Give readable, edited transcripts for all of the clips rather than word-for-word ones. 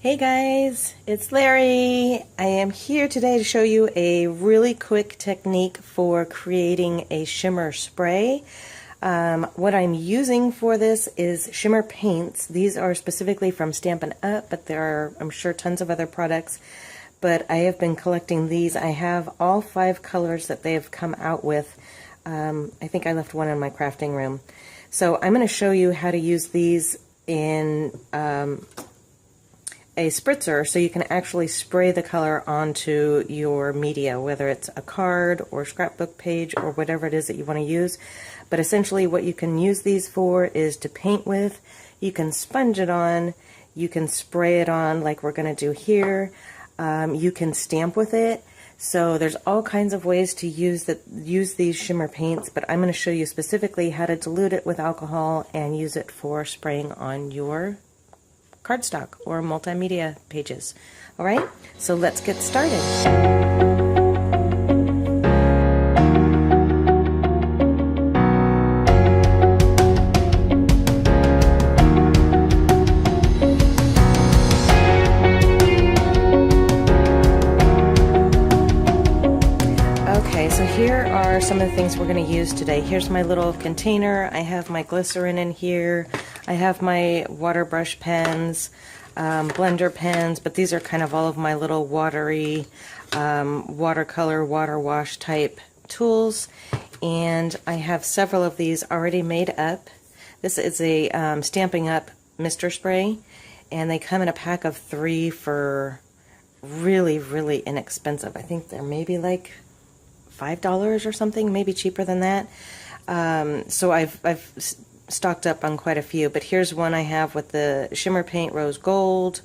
Hey guys, it's Larry. I am here today to show you a really quick technique for creating a shimmer spray. What I'm using for this is shimmer paints. These are specifically from Stampin Up, but there are, I'm sure, tons of other products. But I have been collecting these. I have all 5 colors that they have come out with. I think I left one in my crafting room. So I'm going to show you how to use these in a spritzer so you can actually spray the color onto your media, whether it's a card or scrapbook page or whatever it is that you want to use. But essentially what you can use these for is to paint with. You can sponge it on, you can spray it on like we're going to do here, you can stamp with it. So there's all kinds of ways to use these shimmer paints, but I'm going to show you specifically how to dilute it with alcohol and use it for spraying on your cardstock or multimedia pages. Alright, so let's get started. Okay, so here are some of the things we're going to use today. Here's my little container. I have my glycerin in here. I have my water brush pens, blender pens, but these are kind of all of my little watery, watercolor, water wash type tools. And I have several of these already made up. This is a Stampin Up Mist Spray, and they come in a pack of 3 for really, really inexpensive. I think they're maybe like $5 or something, maybe cheaper than that. So I've stocked up on quite a few, but here's one I have with the Shimmer Paint Rose Gold.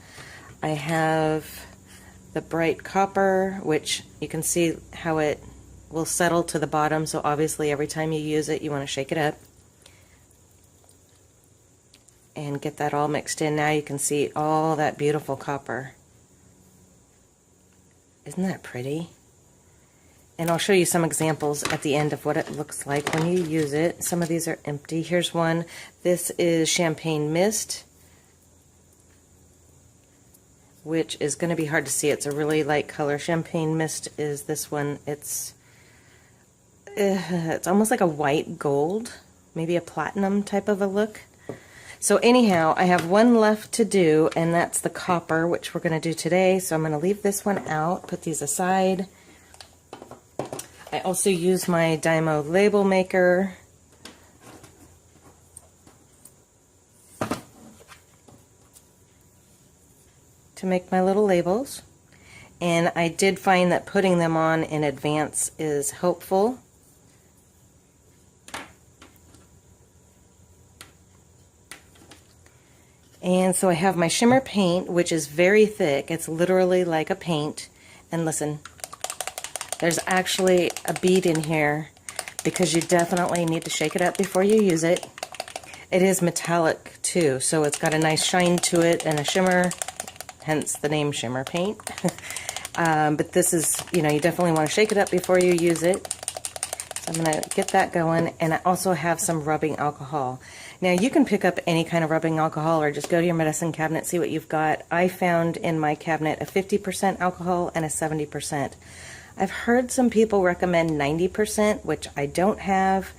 I have the Bright Copper, which you can see how it will settle to the bottom, so obviously every time you use it you want to shake it up and get that all mixed in. Now you can see all that beautiful copper. Isn't that pretty? And I'll show you some examples at the end of what it looks like when you use it. Some of these are empty. Here's one. This is Champagne Mist, which is going to be hard to see. It's a really light color. Champagne Mist is this one. It's almost like a white gold, maybe a platinum type of a look. So anyhow, I have one left to do, and that's the copper, which we're going to do today. So I'm going to leave this one out, put these aside. I also use my Dymo label maker. To make my little labels. And I did find that putting them on in advance is helpful. And so I have my shimmer paint, which is very thick. It's literally like a paint. And listen, there's actually a bead in here because you definitely need to shake it up before you use it. It is metallic too, so it's got a nice shine to it and a shimmer, hence the name Shimmer Paint. But this is, you definitely want to shake it up before you use it. So I'm going to get that going, and I also have some rubbing alcohol. Now you can pick up any kind of rubbing alcohol or just go to your medicine cabinet, see what you've got. I found in my cabinet a 50% alcohol and a 70%. I've heard some people recommend 90%, which I don't have,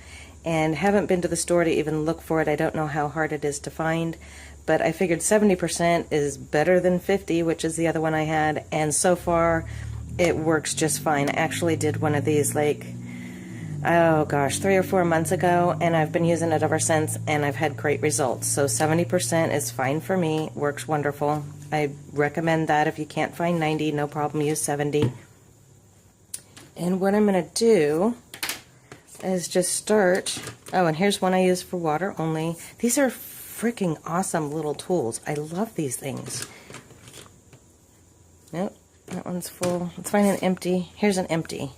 and haven't been to the store to even look for it. I don't know how hard it is to find, but I figured 70% is better than 50, which is the other one I had, and so far it works just fine. I actually did one of these like, oh gosh, 3 or 4 months ago, and I've been using it ever since, and I've had great results. So 70% is fine for me, works wonderful. I recommend that. If you can't find 90, no problem, use 70. And what I'm going to do is just start. Oh, and here's one I use for water only. These are freaking awesome little tools. I love these things. Nope, that one's full. Let's find an empty. Here's an empty.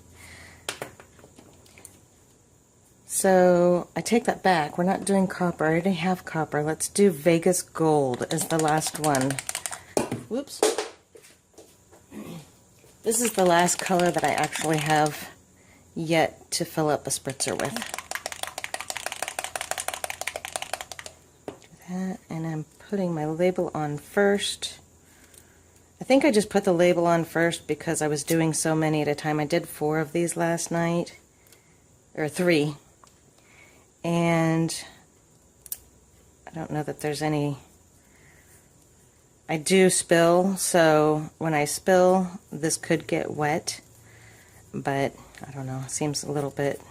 So I take that back. We're not doing copper. I already have copper. Let's do Vegas Gold as the last one. Whoops. This is the last color that I actually have yet to fill up a spritzer with. Do that, and I'm putting my label on first. And then I'm going to I think I just put the label on first because I was doing so many at a time. I did 4 of these last night, or 3, and I don't know that there's any. I do spill, so when I spill, this could get wet, but I don't know, it seems a little bit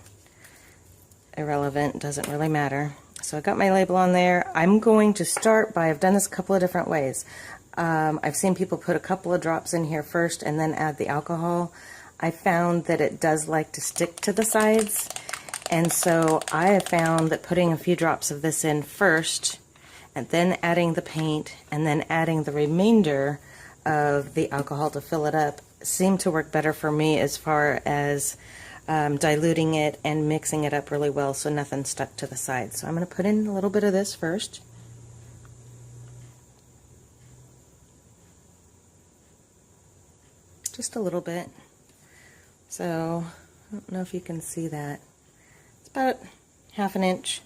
irrelevant, doesn't really matter. So I got my label on there. I'm going to start by, I've done this a couple of different ways. I've seen people put a couple of drops in here first and then add the alcohol. I found that it does like to stick to the sides, and so I have found that putting a few drops of this in first and then adding the paint and then adding the remainder of the alcohol to fill it up seemed to work better for me as far as diluting it and mixing it up really well so nothing stuck to the sides. So I'm going to put in a little bit of this first. Just a little bit. So I don't know if you can see that. It's about 1/2 inch.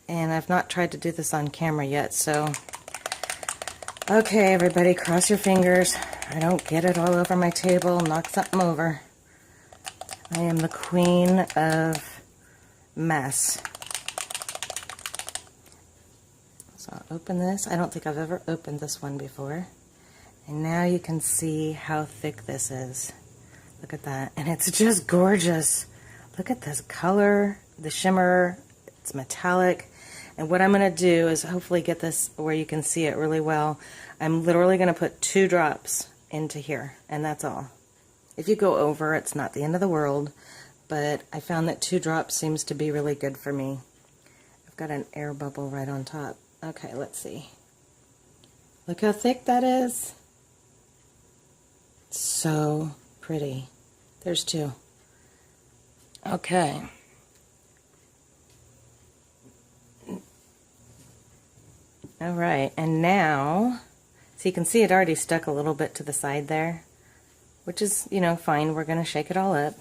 And I've not tried to do this on camera yet, so okay, everybody, cross your fingers. I don't get it all over my table, knock something over. I am the queen of mess. So I'll open this. I don't think I've ever opened this one before. And now you can see how thick this is. Look at that. And it's just gorgeous. Look at this color, the shimmer. It's metallic. And what I'm going to do is hopefully get this where you can see it really well. I'm literally going to put 2 drops into here, and that's all. If you go over, it's not the end of the world, but I found that 2 drops seems to be really good for me. I've got an air bubble right on top. Okay, let's see. Look how thick that is. So pretty. There's 2. Okay. All right, and now, so you can see it already stuck a little bit to the side there, which is, you know, fine. We're going to shake it all up.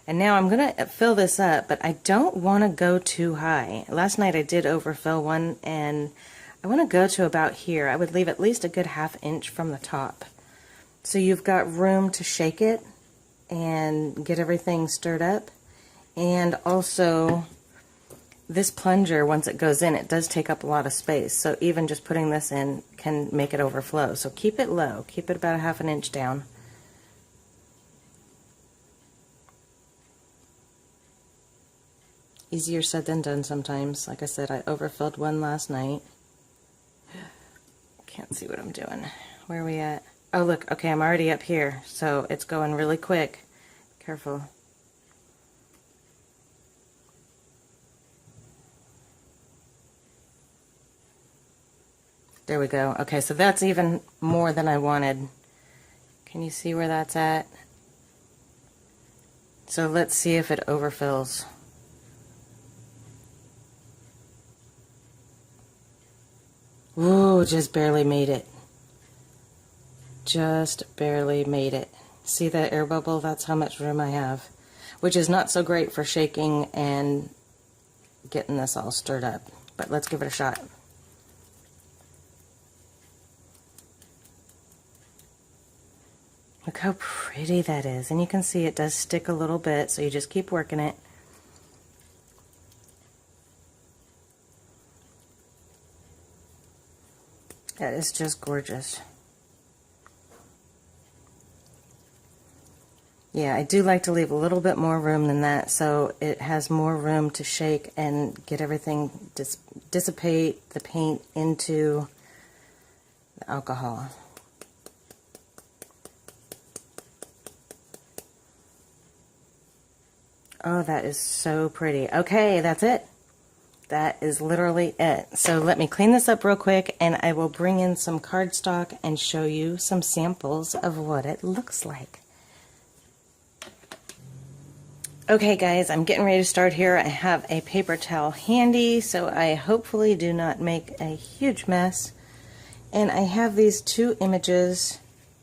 And now I'm going to fill this up, but I don't want to go too high. Last night I did overfill one, and I want to go to about here. I would leave at least a good 1/2 inch from the top. So you've got room to shake it and get everything stirred up. And also, this plunger, once it goes in, it does take up a lot of space. So even just putting this in can make it overflow. So keep it low. Keep it about 1/2 inch down. Easier said than done sometimes. Like I said, I overfilled one last night. Can't see what I'm doing. Where are we at? Oh, look. Okay, I'm already up here. So it's going really quick. Careful. There we go. Okay, so that's even more than I wanted. Can you see where that's at? So let's see if it overfills. Ooh, just barely made it. Just barely made it. See that air bubble? That's how much room I have. Which is not so great for shaking and getting this all stirred up. But let's give it a shot. Look how pretty that is. And you can see it does stick a little bit, so you just keep working it. That is just gorgeous. Yeah, I do like to leave a little bit more room than that, so it has more room to shake and get everything, dissipate the paint into the alcohol. Oh, that is so pretty. Okay, that's it. That is literally it. So let me clean this up real quick, and I will bring in some cardstock and show you some samples of what it looks like. Okay guys, I'm getting ready to start here. I have a paper towel handy, so I hopefully do not make a huge mess. And I have these 2 images,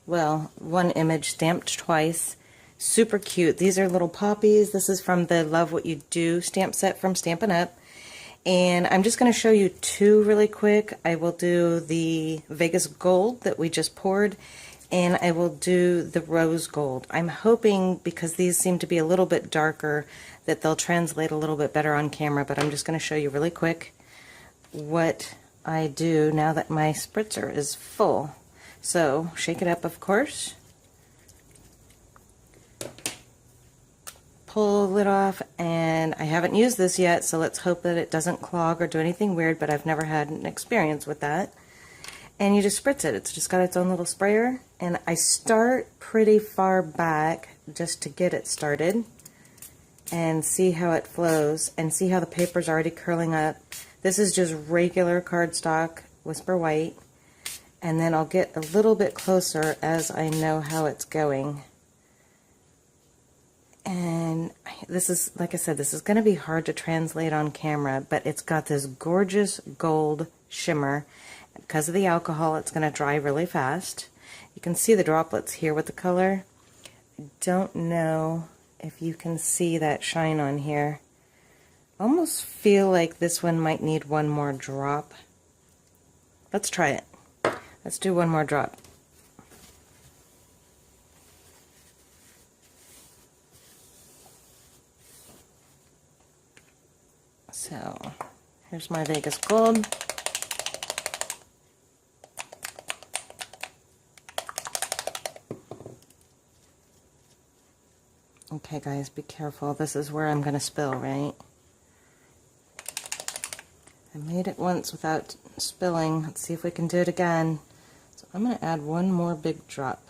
well, 1 image stamped twice. Super cute. These are little poppies. This is from the Love What You Do stamp set from Stampin' Up. And I'm just going to show you two really quick. I will do the Vegas Gold that we just poured, and I will do the Rose Gold. I'm hoping, because these seem to be a little bit darker, that they'll translate a little bit better on camera, but I'm just going to show you really quick what I do now that my spritzer is full. So, shake it up, of course. Pull the lid off, and I haven't used this yet, so let's hope that it doesn't clog or do anything weird, but I've never had an experience with that. And you just spritz it. It's just got its own little sprayer, and I start pretty far back just to get it started and see how it flows and see how the paper's already curling up. This is just regular cardstock, Whisper White, and then I'll get a little bit closer as I know how it's going. And this is, like I said, this is going to be hard to translate on camera, but it's got this gorgeous gold shimmer. Because of the alcohol, it's going to dry really fast. You can see the droplets here with the color. I don't know if you can see that shine on here. I almost feel like this one might need one more drop. Let's try it. Let's do one more drop. So, here's my Vegas Gold. Okay guys, be careful. This is where I'm going to spill, right? I made it once without spilling. Let's see if we can do it again. So I'm going to add one more big drop.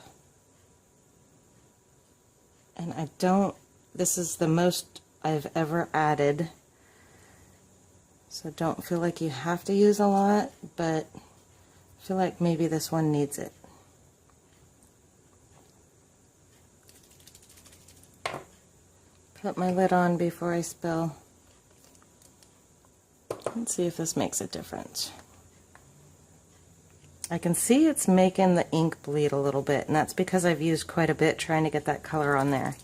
And this is the most I've ever added. So don't feel like you have to use a lot, but I feel like maybe this one needs it. Put my lid on before I spill. Let's see if this makes a difference. I can see it's making the ink bleed a little bit, and that's because I've used quite a bit trying to get that color on there.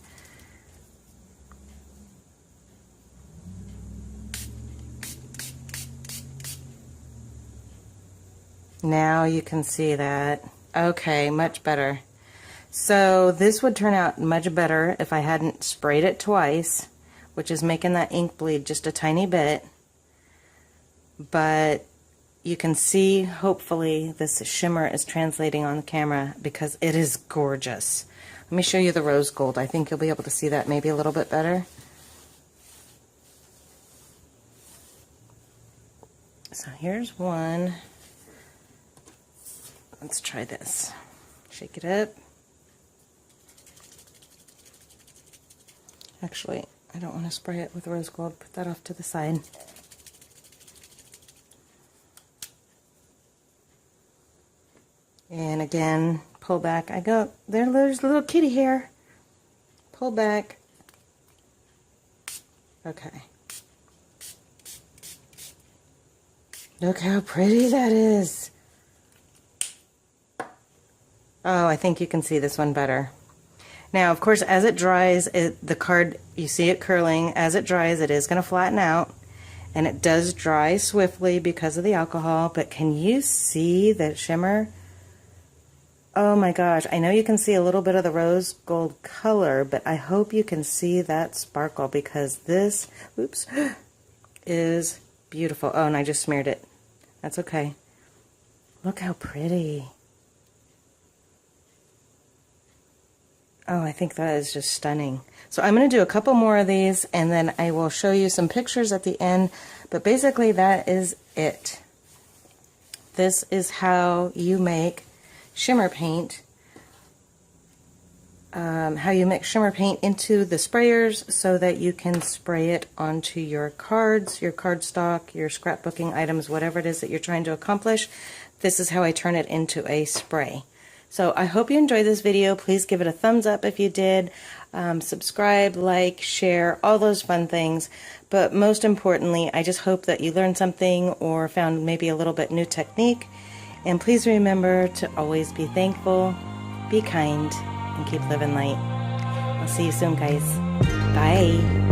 Now you can see that. Okay, much better. So this would turn out much better if I hadn't sprayed it twice, which is making that ink bleed just a tiny bit. But you can see, hopefully, this shimmer is translating on the camera because it is gorgeous. Let me show you the rose gold. I think you'll be able to see that maybe a little bit better. So here's one. Let's try this. Shake it up. Actually, I don't want to spray it with rose gold. Put that off to the side. And again, pull back. There's a little kitty hair. Pull back. Okay. Look how pretty that is. Oh, I think you can see this one better. Now, of course, as it dries, the card, you see it curling. As it dries, it is going to flatten out. And it does dry swiftly because of the alcohol. But can you see that shimmer? Oh my gosh, I know you can see a little bit of the rose gold color, but I hope you can see that sparkle because this, oops, is beautiful. Oh, and I just smeared it. That's okay. Look how pretty. Oh, I think that is just stunning. So I'm going to do a couple more of these, and then I will show you some pictures at the end, but basically that is it. This is how you make shimmer paint, how you mix shimmer paint into the sprayers so that you can spray it onto your cards, your cardstock, your scrapbooking items, whatever it is that you're trying to accomplish. This is how I turn it into a spray. So I hope you enjoyed this video. Please give it a thumbs up if you did. Subscribe, like, share, all those fun things. But most importantly, I just hope that you learned something or found maybe a little bit new technique. And please remember to always be thankful, be kind, and keep living light. I'll see you soon, guys. Bye.